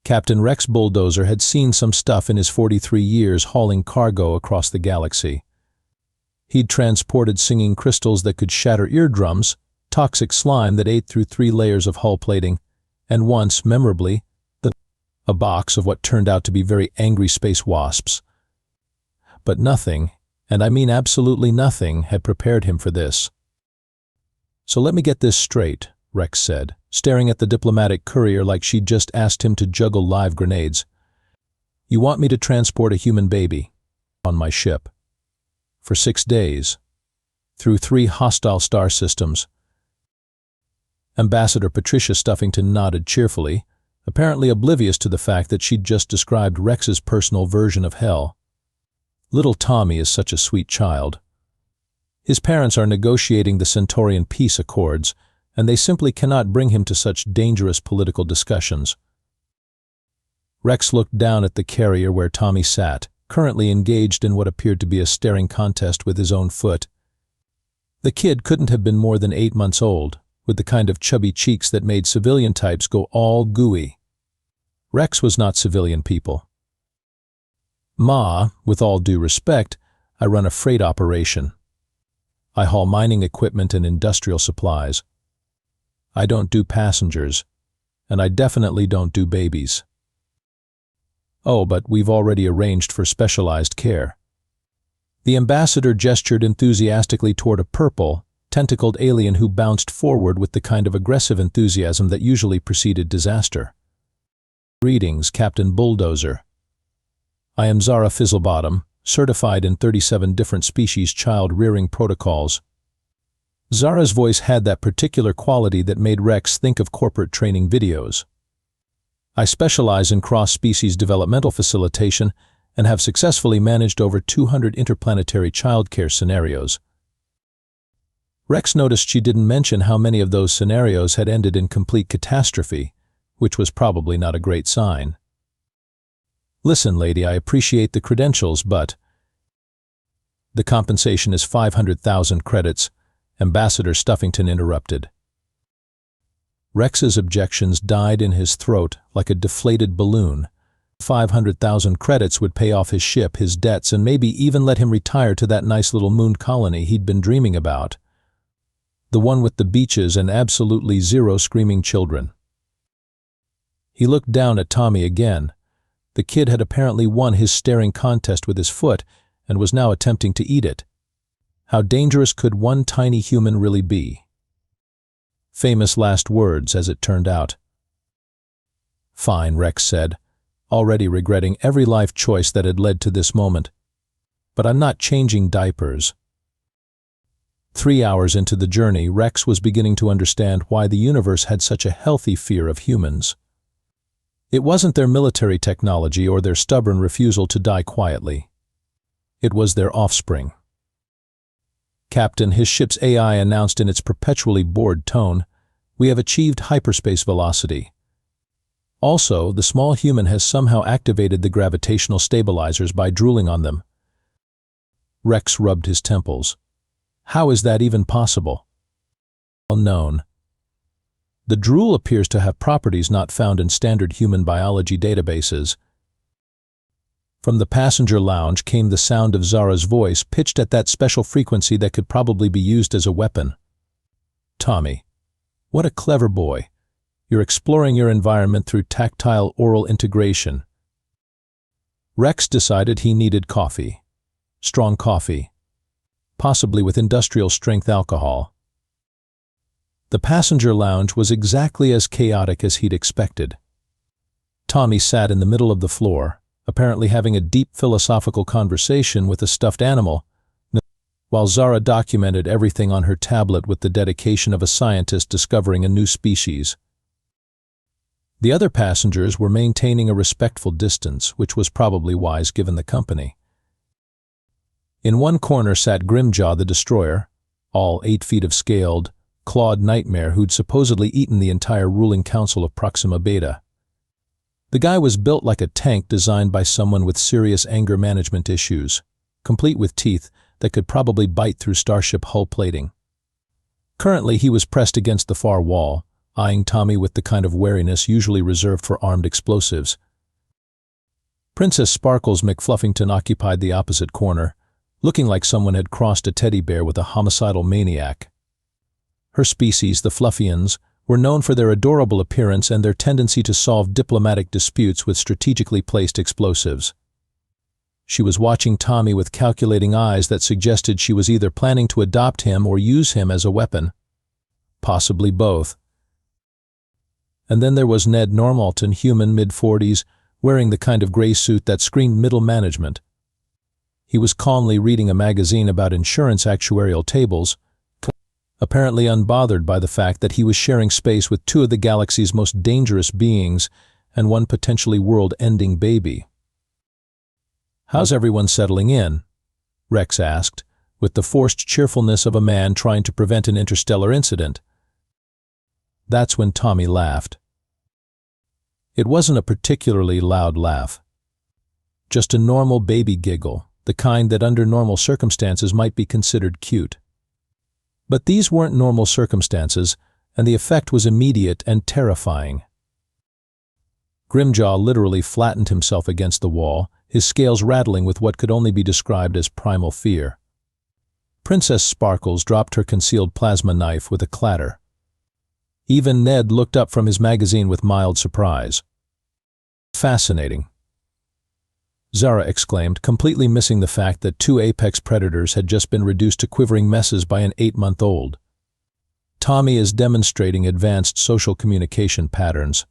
Captain Rex Bulldozer had seen some stuff in his 43 years hauling cargo across the galaxy. He'd transported singing crystals that could shatter eardrums, toxic slime that ate through 3 layers of hull plating, and once, memorably, a box of what turned out to be very angry space wasps. But nothing, and I mean absolutely nothing, had prepared him for this. "So let me get this straight," Rex said, staring at the diplomatic courier like she'd just asked him to juggle live grenades. "You want me to transport a human baby on my ship for 6 days through 3 hostile star systems?" Ambassador Patricia Stuffington nodded cheerfully, apparently oblivious to the fact that she'd just described Rex's personal version of hell. Little Tommy is such a sweet child. His parents are negotiating the Centaurian peace accords, and they simply cannot bring him to such dangerous political discussions. Rex looked down at the carrier where Tommy sat, currently engaged in what appeared to be a staring contest with his own foot. The kid couldn't have been more than 8 months old, with the kind of chubby cheeks that made civilian types go all gooey. Rex was not civilian people. "Ma, with all due respect, I run a freight operation. I haul mining equipment and industrial supplies. I don't do passengers, and I definitely don't do babies." "Oh, but we've already arranged for specialized care." The ambassador gestured enthusiastically toward a purple, tentacled alien who bounced forward with the kind of aggressive enthusiasm that usually preceded disaster. "Greetings, Captain Bulldozer. I am Zara Fizzlebottom, certified in 37 different species child-rearing protocols." Zara's voice had that particular quality that made Rex think of corporate training videos. "I specialize in cross-species developmental facilitation and have successfully managed over 200 interplanetary childcare scenarios." Rex noticed she didn't mention how many of those scenarios had ended in complete catastrophe, which was probably not a great sign. "Listen, lady, I appreciate the credentials, but..." "The compensation is 500,000 credits, Ambassador Stuffington interrupted. Rex's objections died in his throat like a deflated balloon. 500,000 credits would pay off his ship, his debts, and maybe even let him retire to that nice little moon colony he'd been dreaming about. The one with the beaches and absolutely 0 screaming children. He looked down at Tommy again. The kid had apparently won his staring contest with his foot and was now attempting to eat it. How dangerous could one tiny human really be? Famous last words, as it turned out. "Fine," Rex said, already regretting every life choice that had led to this moment. "But I'm not changing diapers." 3 hours into the journey, Rex was beginning to understand why the universe had such a healthy fear of humans. It wasn't their military technology or their stubborn refusal to die quietly. It was their offspring. "Captain," his ship's AI announced in its perpetually bored tone, "we have achieved hyperspace velocity. Also, the small human has somehow activated the gravitational stabilizers by drooling on them." Rex rubbed his temples. "How is that even possible?" "Unknown. The drool appears to have properties not found in standard human biology databases." From the passenger lounge came the sound of Zara's voice, pitched at that special frequency that could probably be used as a weapon. "Tommy, what a clever boy. You're exploring your environment through tactile oral integration." Rex decided he needed coffee. Strong coffee. Possibly with industrial-strength alcohol. The passenger lounge was exactly as chaotic as he'd expected. Tommy sat in the middle of the floor, apparently having a deep philosophical conversation with a stuffed animal, while Zara documented everything on her tablet with the dedication of a scientist discovering a new species. The other passengers were maintaining a respectful distance, which was probably wise given the company. In one corner sat Grimjaw the destroyer, all 8 feet of scaled, clawed nightmare who'd supposedly eaten the entire ruling council of Proxima Beta. The guy was built like a tank designed by someone with serious anger management issues, complete with teeth that could probably bite through starship hull plating. Currently, he was pressed against the far wall, eyeing Tommy with the kind of wariness usually reserved for armed explosives. Princess Sparkles McFluffington occupied the opposite corner, looking like someone had crossed a teddy bear with a homicidal maniac. Her species, the Fluffians, were known for their adorable appearance and their tendency to solve diplomatic disputes with strategically placed explosives. She was watching Tommy with calculating eyes that suggested she was either planning to adopt him or use him as a weapon. Possibly both. And then there was Ned Normalton, human, mid-40s, wearing the kind of gray suit that screamed middle management. He was calmly reading a magazine about insurance actuarial tables, apparently unbothered by the fact that he was sharing space with two of the galaxy's most dangerous beings and one potentially world-ending baby. "How's everyone settling in?" Rex asked, with the forced cheerfulness of a man trying to prevent an interstellar incident. That's when Tommy laughed. It wasn't a particularly loud laugh. Just a normal baby giggle, the kind that under normal circumstances might be considered cute. But these weren't normal circumstances, and the effect was immediate and terrifying. Grimjaw literally flattened himself against the wall, his scales rattling with what could only be described as primal fear. Princess Sparkles dropped her concealed plasma knife with a clatter. Even Ned looked up from his magazine with mild surprise. "Fascinating," Zara exclaimed, completely missing the fact that two apex predators had just been reduced to quivering messes by an 8-month-old. Tommy is demonstrating advanced social communication patterns.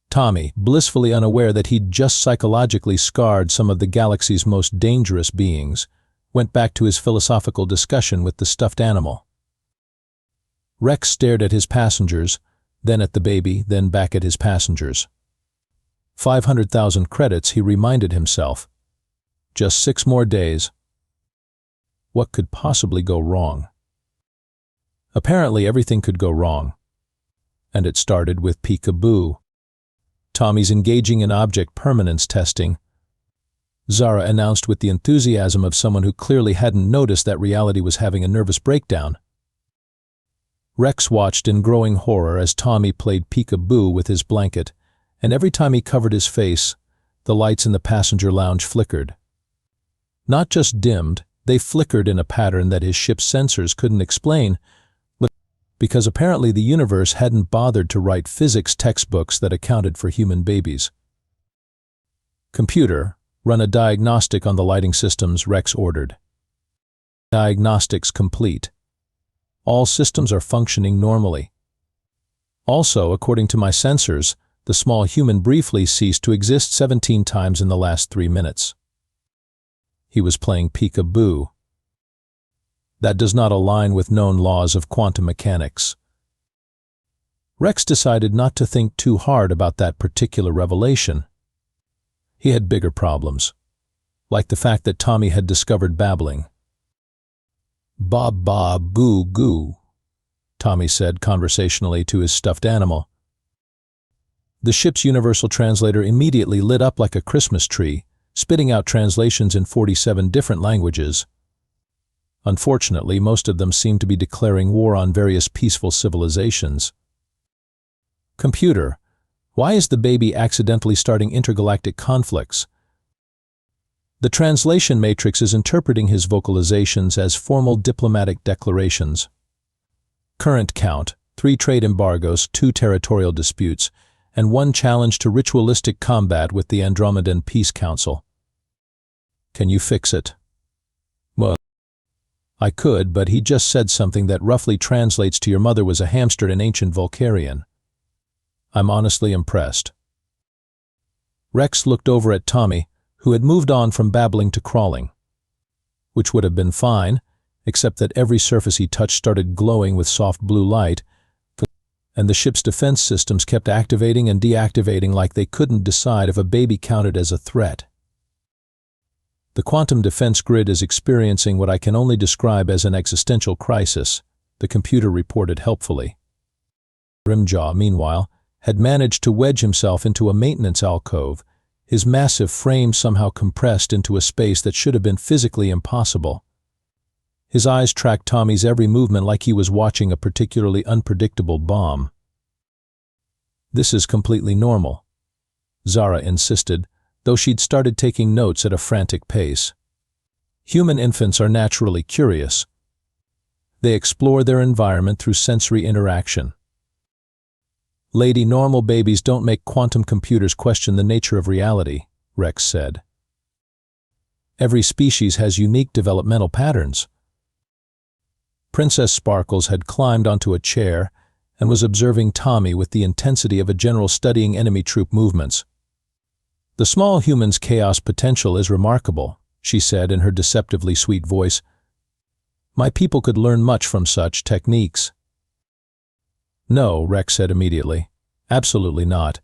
Tommy, blissfully unaware that he'd just psychologically scarred some of the galaxy's most dangerous beings, went back to his philosophical discussion with the stuffed animal. Rex stared at his passengers, then at the baby, then back at his passengers. 500,000 credits, he reminded himself. Just 6 more days. What could possibly go wrong? Apparently everything could go wrong. And it started with peekaboo. Tommy's engaging in object permanence testing, Zara announced with the enthusiasm of someone who clearly hadn't noticed that reality was having a nervous breakdown. Rex watched in growing horror as Tommy played peekaboo with his blanket, and every time he covered his face, the lights in the passenger lounge flickered. Not just dimmed, they flickered in a pattern that his ship's sensors couldn't explain, because apparently the universe hadn't bothered to write physics textbooks that accounted for human babies. "Computer, run a diagnostic on the lighting systems," Rex ordered. "Diagnostics complete. All systems are functioning normally. Also, according to my sensors, the small human briefly ceased to exist 17 times in the last 3 minutes. He was playing peekaboo. That does not align with known laws of quantum mechanics. Rex decided not to think too hard about that particular revelation. He had bigger problems, like the fact that Tommy had discovered babbling. "Bob, bob, goo, goo," Tommy said conversationally to his stuffed animal. The ship's universal translator immediately lit up like a Christmas tree, spitting out translations in 47 different languages. Unfortunately, most of them seemed to be declaring war on various peaceful civilizations. "Computer, why is the baby accidentally starting intergalactic conflicts?" The translation matrix is interpreting his vocalizations as formal diplomatic declarations. Current count: 3 trade embargoes, 2 territorial disputes, and 1 challenge to ritualistic combat with the Andromedan Peace Council. "Can you fix it?" "Well, I could, but he just said something that roughly translates to your mother was a hamster in ancient Vulcarian. I'm honestly impressed." Rex looked over at Tommy, who had moved on from babbling to crawling. Which would have been fine, except that every surface he touched started glowing with soft blue light, and the ship's defense systems kept activating and deactivating like they couldn't decide if a baby counted as a threat. "The quantum defense grid is experiencing what I can only describe as an existential crisis," the computer reported helpfully. Grimjaw, meanwhile, had managed to wedge himself into a maintenance alcove, his massive frame somehow compressed into a space that should have been physically impossible. His eyes tracked Tommy's every movement like he was watching a particularly unpredictable bomb. "This is completely normal," Zara insisted, though she'd started taking notes at a frantic pace. "Human infants are naturally curious. They explore their environment through sensory interaction. Lady, normal babies don't make quantum computers question the nature of reality," Rex said. "Every species has unique developmental patterns." Princess Sparkles had climbed onto a chair and was observing Tommy with the intensity of a general studying enemy troop movements. "The small human's chaos potential is remarkable," she said in her deceptively sweet voice. "My people could learn much from such techniques." "No," Rex said immediately. "Absolutely not.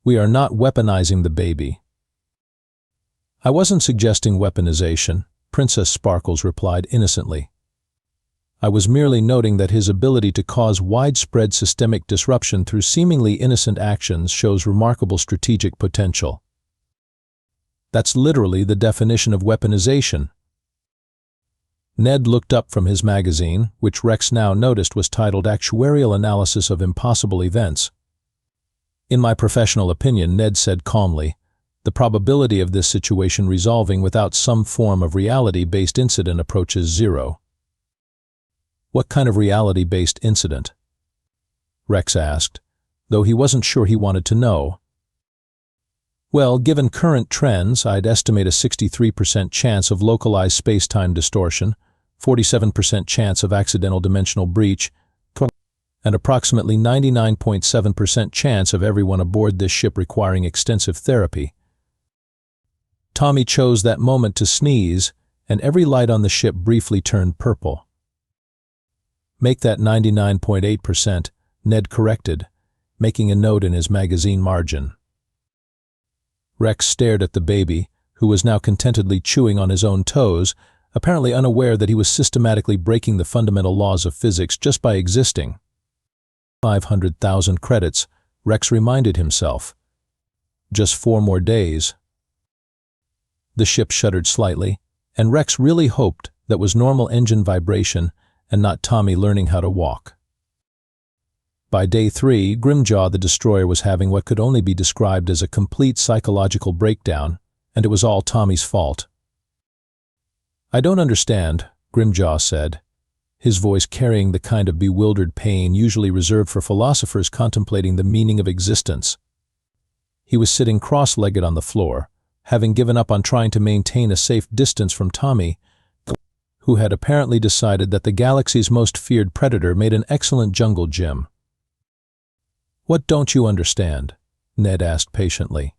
We are not weaponizing the baby." "I wasn't suggesting weaponization," Princess Sparkles replied innocently. "I was merely noting that his ability to cause widespread systemic disruption through seemingly innocent actions shows remarkable strategic potential." "That's literally the definition of weaponization." Ned looked up from his magazine, which Rex now noticed was titled Actuarial Analysis of Impossible Events. "In my professional opinion," Ned said calmly, "the probability of this situation resolving without some form of reality-based incident approaches zero." "What kind of reality-based incident?" Rex asked, though he wasn't sure he wanted to know. "Well, given current trends, I'd estimate a 63% chance of localized space-time distortion, 47% chance of accidental dimensional breach, and approximately 99.7% chance of everyone aboard this ship requiring extensive therapy." Tommy chose that moment to sneeze, and every light on the ship briefly turned purple. "Make that 99.8%, Ned corrected, making a note in his magazine margin. Rex stared at the baby, who was now contentedly chewing on his own toes, apparently unaware that he was systematically breaking the fundamental laws of physics just by existing. 500,000 credits, Rex reminded himself. Just 4 more days. The ship shuddered slightly, and Rex really hoped that was normal engine vibration and not Tommy learning how to walk. By day 3, Grimjaw the destroyer was having what could only be described as a complete psychological breakdown, and it was all Tommy's fault. "I don't understand," Grimjaw said, his voice carrying the kind of bewildered pain usually reserved for philosophers contemplating the meaning of existence. He was sitting cross-legged on the floor, having given up on trying to maintain a safe distance from Tommy, who had apparently decided that the galaxy's most feared predator made an excellent jungle gym. "What don't you understand?" Ned asked patiently.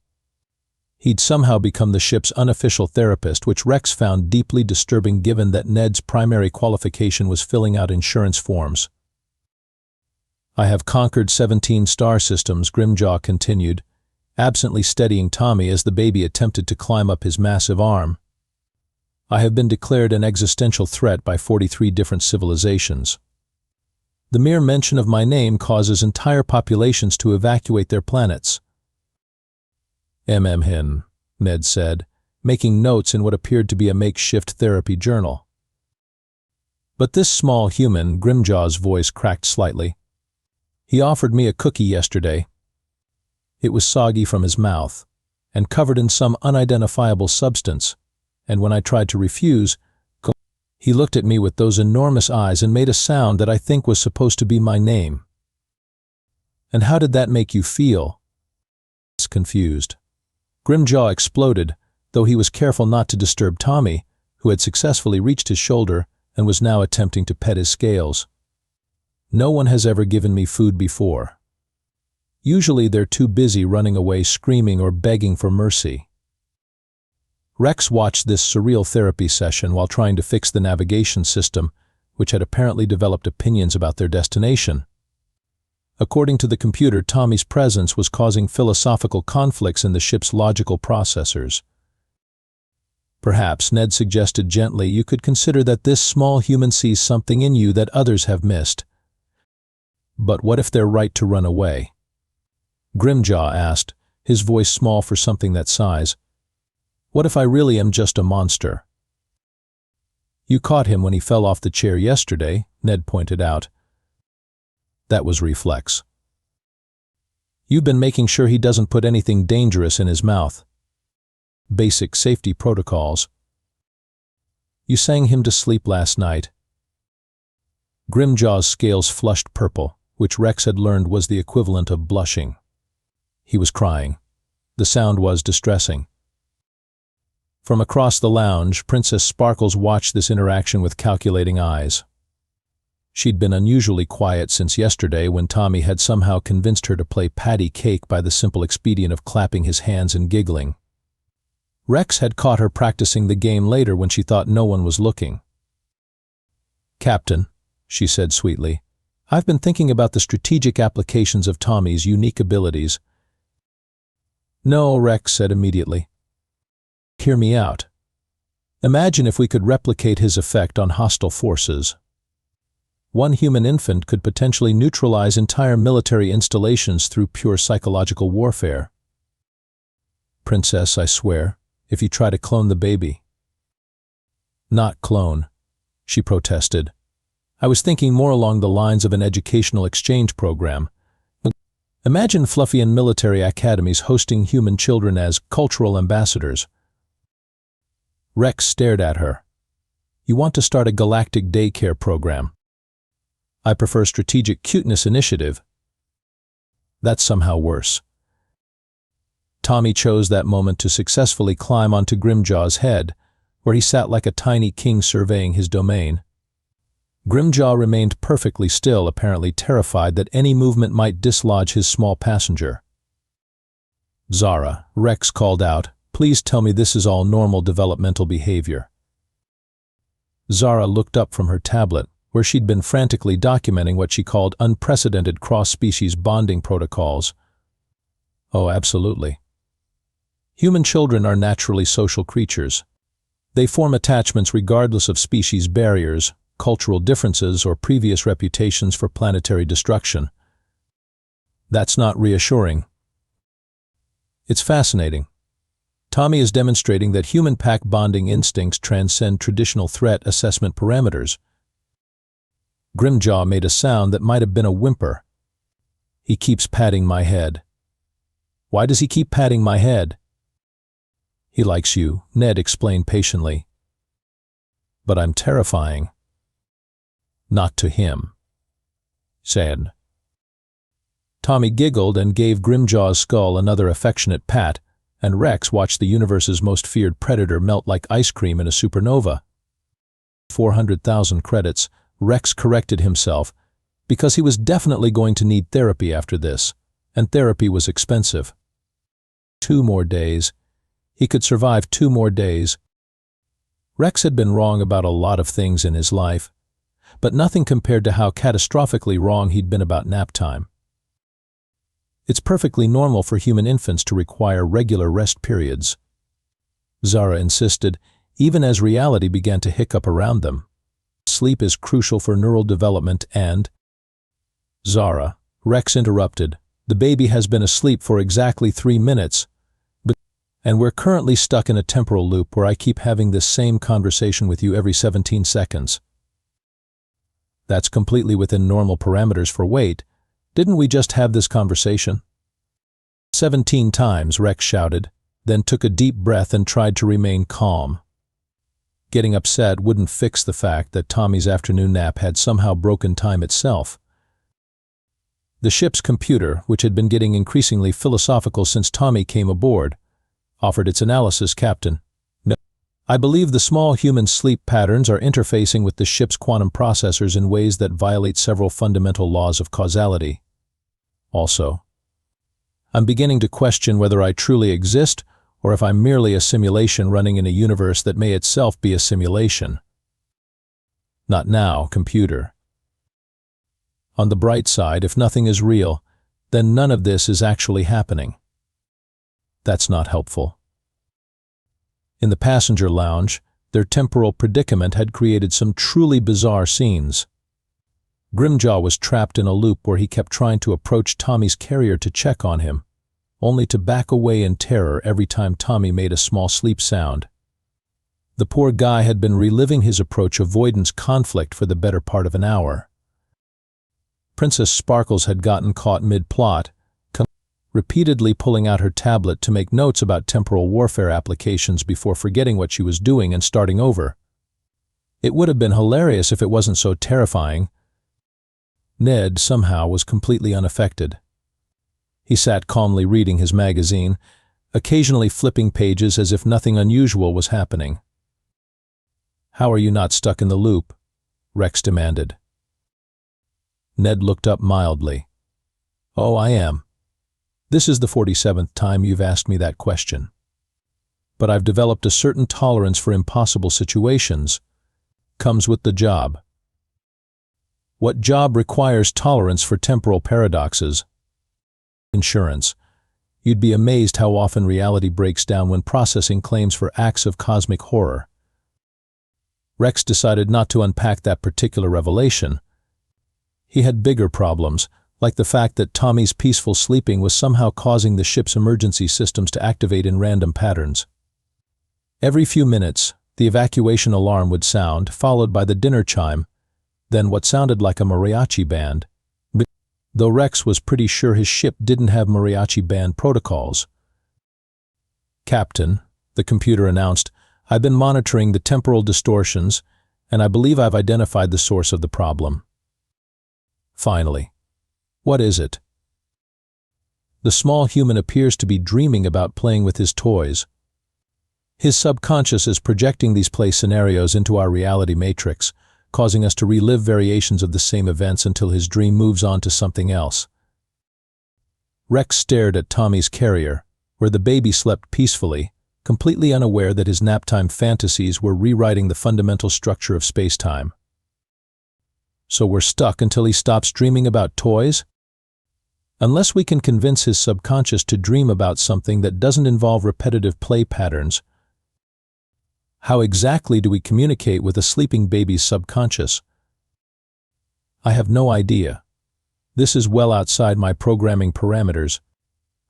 He'd somehow become the ship's unofficial therapist, which Rex found deeply disturbing given that Ned's primary qualification was filling out insurance forms. "I have conquered 17 star systems," Grimjaw continued, absently steadying Tommy as the baby attempted to climb up his massive arm. "I have been declared an existential threat by 43 different civilizations. The mere mention of my name causes entire populations to evacuate their planets." "Him," Ned said, making notes in what appeared to be a makeshift therapy journal. "But this small human," Grimjaw's voice cracked slightly. "He offered me a cookie yesterday. It was soggy from his mouth, and covered in some unidentifiable substance, and when I tried to refuse, he looked at me with those enormous eyes and made a sound that I think was supposed to be my name." "And how did that make you feel?" Confused. Grimjaw exploded, though he was careful not to disturb Tommy, who had successfully reached his shoulder and was now attempting to pet his scales. "No one has ever given me food before. Usually they're too busy running away screaming or begging for mercy." Rex watched this surreal therapy session while trying to fix the navigation system, which had apparently developed opinions about their destination. According to the computer, Tommy's presence was causing philosophical conflicts in the ship's logical processors. "Perhaps," Ned suggested gently, "you could consider that this small human sees something in you that others have missed." "But what if they're right to run away?" Grimjaw asked, his voice small for something that size. "What if I really am just a monster?" You caught him when he fell off the chair yesterday, Ned pointed out. That was reflex. You've been making sure he doesn't put anything dangerous in his mouth. Basic safety protocols. You sang him to sleep last night. Grimjaw's scales flushed purple, which Rex had learned was the equivalent of blushing. He was crying. The sound was distressing. From across the lounge, Princess Sparkles watched this interaction with calculating eyes. She'd been unusually quiet since yesterday when Tommy had somehow convinced her to play patty cake by the simple expedient of clapping his hands and giggling. Rex had caught her practicing the game later when she thought no one was looking. "Captain," she said sweetly, "I've been thinking about the strategic applications of Tommy's unique abilities." "No," Rex said immediately. "Hear me out. Imagine if we could replicate his effect on hostile forces. One human infant could potentially neutralize entire military installations through pure psychological warfare." "Princess, I swear, if you try to clone the baby." "Not clone," she protested. "I was thinking more along the lines of an educational exchange program. Imagine fluffy and military academies hosting human children as cultural ambassadors." Rex stared at her. "You want to start a galactic daycare program." "I prefer strategic cuteness initiative." "That's somehow worse." Tommy chose that moment to successfully climb onto Grimjaw's head, where he sat like a tiny king surveying his domain. Grimjaw remained perfectly still, apparently terrified that any movement might dislodge his small passenger. "Zara," Rex called out, "please tell me this is all normal developmental behavior." Zara looked up from her tablet, where she'd been frantically documenting what she called unprecedented cross-species bonding protocols. "Oh, absolutely. Human children are naturally social creatures. They form attachments regardless of species barriers, cultural differences, or previous reputations for planetary destruction." "That's not reassuring." "It's fascinating. Tommy is demonstrating that human pack bonding instincts transcend traditional threat assessment parameters." Grimjaw made a sound that might have been a whimper. "He keeps patting my head." "Why does he keep patting my head?" "He likes you," Ned explained patiently. "But I'm terrifying." "Not to him," said. Tommy giggled and gave Grimjaw's skull another affectionate pat, and Rex watched the universe's most feared predator melt like ice cream in a supernova. 400,000 credits, Rex corrected himself, because he was definitely going to need therapy after this, and therapy was expensive. 2 more days. He could survive 2 more days. Rex had been wrong about a lot of things in his life, but nothing compared to how catastrophically wrong he'd been about nap time. It's perfectly normal for human infants to require regular rest periods, Zara insisted, even as reality began to hiccup around them. Sleep is crucial for neural development and… "Zara," Rex interrupted, "the baby has been asleep for exactly 3 minutes, and we're currently stuck in a temporal loop where I keep having this same conversation with you every 17 seconds. That's completely within normal parameters for weight. Didn't we just have this conversation?" 17 times, Rex shouted, then took a deep breath and tried to remain calm. Getting upset wouldn't fix the fact that Tommy's afternoon nap had somehow broken time itself. The ship's computer, which had been getting increasingly philosophical since Tommy came aboard, offered its analysis. "Captain, no. I believe the small human sleep patterns are interfacing with the ship's quantum processors in ways that violate several fundamental laws of causality. Also, I'm beginning to question whether I truly exist or if I'm merely a simulation running in a universe that may itself be a simulation." "Not now, computer. On the bright side, if nothing is real, then none of this is actually happening." That's not helpful. In the passenger lounge, their temporal predicament had created some truly bizarre scenes. Grimjaw was trapped in a loop where he kept trying to approach Tommy's carrier to check on him, only to back away in terror every time Tommy made a small sleep sound. The poor guy had been reliving his approach avoidance conflict for the better part of an hour. Princess Sparkles had gotten caught mid-plot, repeatedly pulling out her tablet to make notes about temporal warfare applications before forgetting what she was doing and starting over. It would have been hilarious if it wasn't so terrifying. Ned, somehow, was completely unaffected. He sat calmly reading his magazine, occasionally flipping pages as if nothing unusual was happening. "How are you not stuck in the loop?" Rex demanded. Ned looked up mildly. "Oh, I am. This is the 47th time you've asked me that question. But I've developed a certain tolerance for impossible situations. Comes with the job." "What job requires tolerance for temporal paradoxes?" "Insurance. You'd be amazed how often reality breaks down when processing claims for acts of cosmic horror." Rex decided not to unpack that particular revelation. He had bigger problems, like the fact that Tommy's peaceful sleeping was somehow causing the ship's emergency systems to activate in random patterns. Every few minutes, the evacuation alarm would sound, followed by the dinner chime, then what sounded like a mariachi band. Though Rex was pretty sure his ship didn't have mariachi band protocols. "Captain," the computer announced, "I've been monitoring the temporal distortions, and I believe I've identified the source of the problem." "Finally. What is it?" "The small human appears to be dreaming about playing with his toys. His subconscious is projecting these play scenarios into our reality matrix, causing us to relive variations of the same events until his dream moves on to something else." Rex stared at Tommy's carrier, where the baby slept peacefully, completely unaware that his naptime fantasies were rewriting the fundamental structure of space-time. "So we're stuck until he stops dreaming about toys?" "Unless we can convince his subconscious to dream about something that doesn't involve repetitive play patterns." "How exactly do we communicate with a sleeping baby's subconscious?" "I have no idea. This is well outside my programming parameters.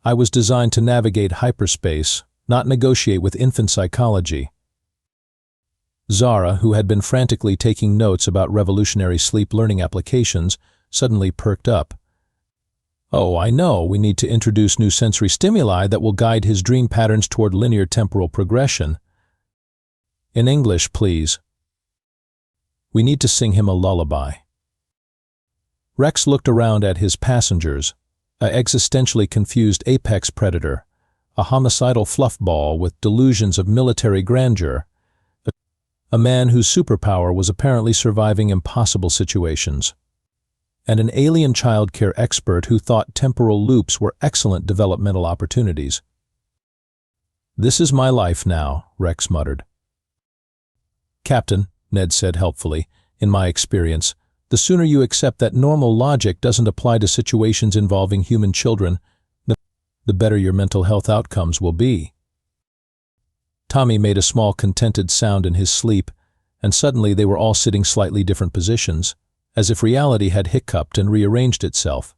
I was designed to navigate hyperspace, not negotiate with infant psychology." Zara, who had been frantically taking notes about revolutionary sleep learning applications, suddenly perked up. "Oh, I know, we need to introduce new sensory stimuli that will guide his dream patterns toward linear temporal progression." "In English, please." "We need to sing him a lullaby." Rex looked around at his passengers, a existentially confused apex predator, a homicidal fluffball with delusions of military grandeur, a man whose superpower was apparently surviving impossible situations, and an alien childcare expert who thought temporal loops were excellent developmental opportunities. "This is my life now," Rex muttered. "Captain," Ned said helpfully, "in my experience, the sooner you accept that normal logic doesn't apply to situations involving human children, the better your mental health outcomes will be." Tommy made a small contented sound in his sleep, and suddenly they were all sitting slightly different positions, as if reality had hiccuped and rearranged itself.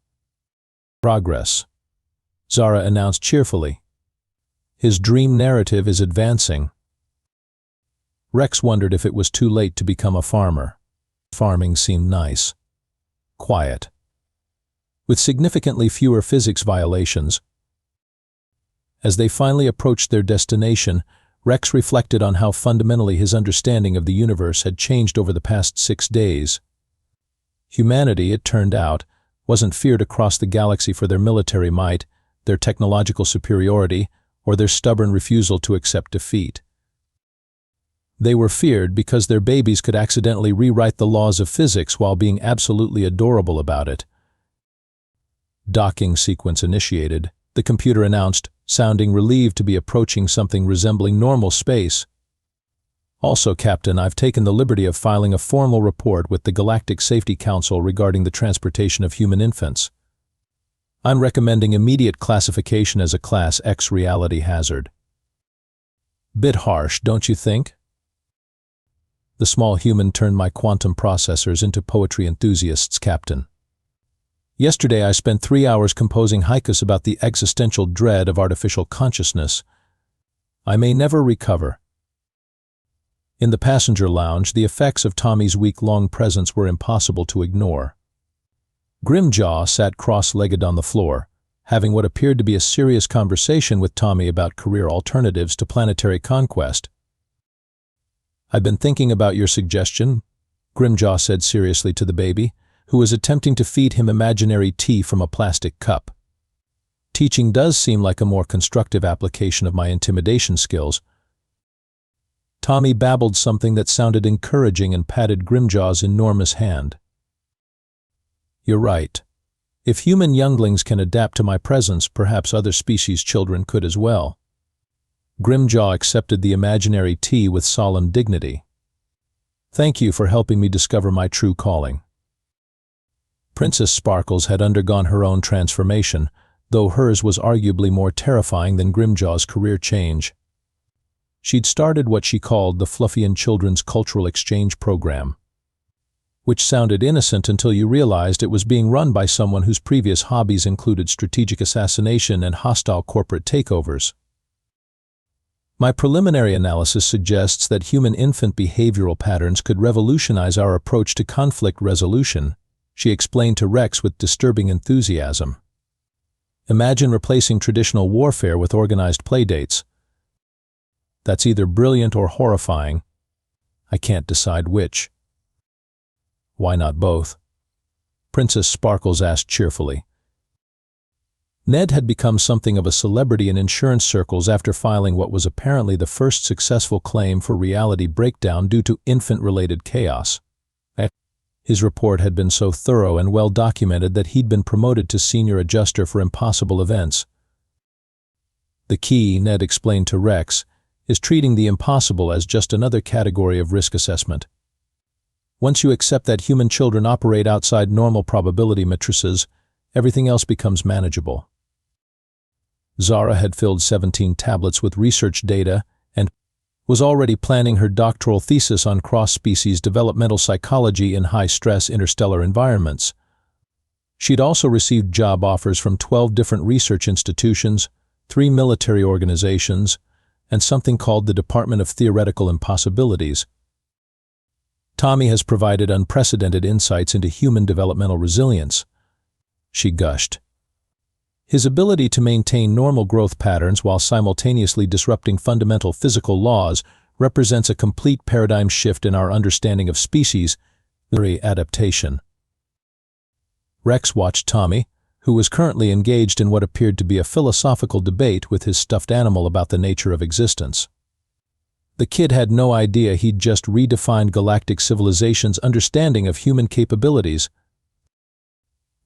"Progress," Zara announced cheerfully. "His dream narrative is advancing." Rex wondered if it was too late to become a farmer. Farming seemed nice. Quiet. With significantly fewer physics violations. As they finally approached their destination, Rex reflected on how fundamentally his understanding of the universe had changed over the past 6 days. Humanity, it turned out, wasn't feared across the galaxy for their military might, their technological superiority, or their stubborn refusal to accept defeat. They were feared because their babies could accidentally rewrite the laws of physics while being absolutely adorable about it. "Docking sequence initiated," the computer announced, sounding relieved to be approaching something resembling normal space. "Also, Captain, I've taken the liberty of filing a formal report with the Galactic Safety Council regarding the transportation of human infants. I'm recommending immediate classification as a Class X reality hazard." "Bit harsh, don't you think?" "The small human turned my quantum processors into poetry enthusiasts, Captain. Yesterday I spent 3 hours composing haikus about the existential dread of artificial consciousness. I may never recover." In the passenger lounge, the effects of Tommy's week-long presence were impossible to ignore. Grimjaw sat cross-legged on the floor, having what appeared to be a serious conversation with Tommy about career alternatives to planetary conquest. "I've been thinking about your suggestion," Grimjaw said seriously to the baby, who was attempting to feed him imaginary tea from a plastic cup. "Teaching does seem like a more constructive application of my intimidation skills." Tommy babbled something that sounded encouraging and patted Grimjaw's enormous hand. "You're right. If human younglings can adapt to my presence, perhaps other species' children could as well." Grimjaw accepted the imaginary tea with solemn dignity. "Thank you for helping me discover my true calling." Princess Sparkles had undergone her own transformation, though hers was arguably more terrifying than Grimjaw's career change. She'd started what she called the Fluffian Children's Cultural Exchange Program, which sounded innocent until you realized it was being run by someone whose previous hobbies included strategic assassination and hostile corporate takeovers. "My preliminary analysis suggests that human infant behavioral patterns could revolutionize our approach to conflict resolution," she explained to Rex with disturbing enthusiasm. "Imagine replacing traditional warfare with organized playdates. That's either brilliant or horrifying. I can't decide which." "Why not both?" Princess Sparkles asked cheerfully. Ned had become something of a celebrity in insurance circles after filing what was apparently the first successful claim for reality breakdown due to infant-related chaos. His report had been so thorough and well documented that he'd been promoted to senior adjuster for impossible events. "The key," Ned explained to Rex, "is treating the impossible as just another category of risk assessment. Once you accept that human children operate outside normal probability matrices, everything else becomes manageable." Zara had filled 17 tablets with research data and was already planning her doctoral thesis on cross-species developmental psychology in high-stress interstellar environments. She'd also received job offers from 12 different research institutions, 3 military organizations, and something called the Department of Theoretical Impossibilities. "Tommy has provided unprecedented insights into human developmental resilience," she gushed. "His ability to maintain normal growth patterns while simultaneously disrupting fundamental physical laws represents a complete paradigm shift in our understanding of species adaptation." Rex watched Tommy, who was currently engaged in what appeared to be a philosophical debate with his stuffed animal about the nature of existence. The kid had no idea he'd just redefined galactic civilization's understanding of human capabilities.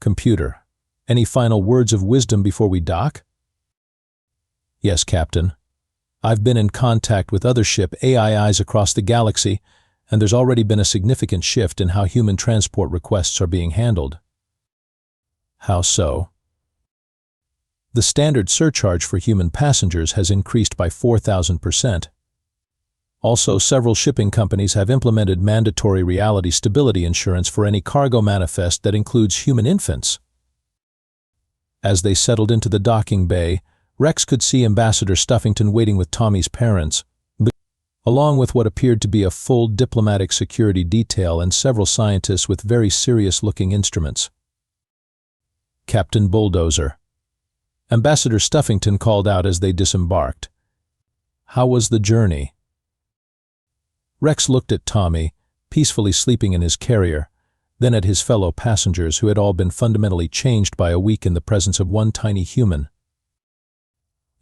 "Computer, any final words of wisdom before we dock?" "Yes, Captain. I've been in contact with other ship AIs across the galaxy, and there's already been a significant shift in how human transport requests are being handled." "How so?" "The standard surcharge for human passengers has increased by 4,000%. Also, several shipping companies have implemented mandatory reality stability insurance for any cargo manifest that includes human infants." As they settled into the docking bay, Rex could see Ambassador Stuffington waiting with Tommy's parents, along with what appeared to be a full diplomatic security detail and several scientists with very serious-looking instruments. "Captain Bulldozer," Ambassador Stuffington called out as they disembarked. "How was the journey?" Rex looked at Tommy, peacefully sleeping in his carrier, then at his fellow passengers who had all been fundamentally changed by a week in the presence of one tiny human.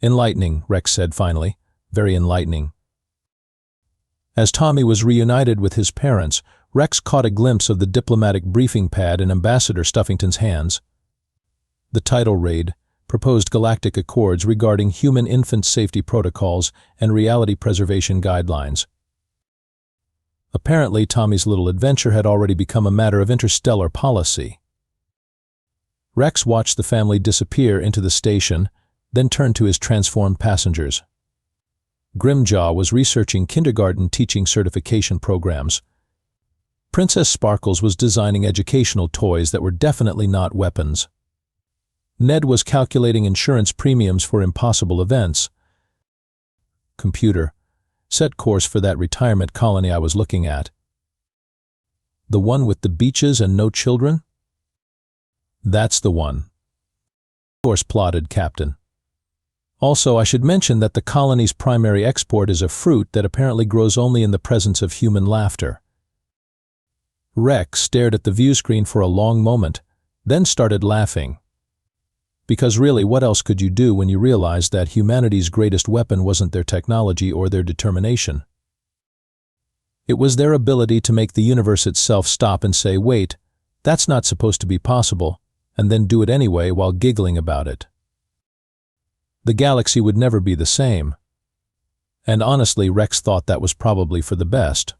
"Enlightening," Rex said finally. "Very enlightening." As Tommy was reunited with his parents, Rex caught a glimpse of the diplomatic briefing pad in Ambassador Stuffington's hands. The title read, "Proposed Galactic Accords Regarding Human Infant Safety Protocols and Reality Preservation Guidelines." Apparently, Tommy's little adventure had already become a matter of interstellar policy. Rex watched the family disappear into the station, then turned to his transformed passengers. Grimjaw was researching kindergarten teaching certification programs. Princess Sparkles was designing educational toys that were definitely not weapons. Ned was calculating insurance premiums for impossible events. "Computer, set course for that retirement colony I was looking at. The one with the beaches and no children? That's the one. Of course, plotted Captain. Also, I should mention that the colony's primary export is a fruit that apparently grows only in the presence of human laughter. Rex stared at the view screen for a long moment, then started laughing. Because really, what else could you do when you realized that humanity's greatest weapon wasn't their technology or their determination? It was their ability to make the universe itself stop and say, wait, that's not supposed to be possible, and then do it anyway while giggling about it. The galaxy would never be the same. And honestly, Rex thought that was probably for the best.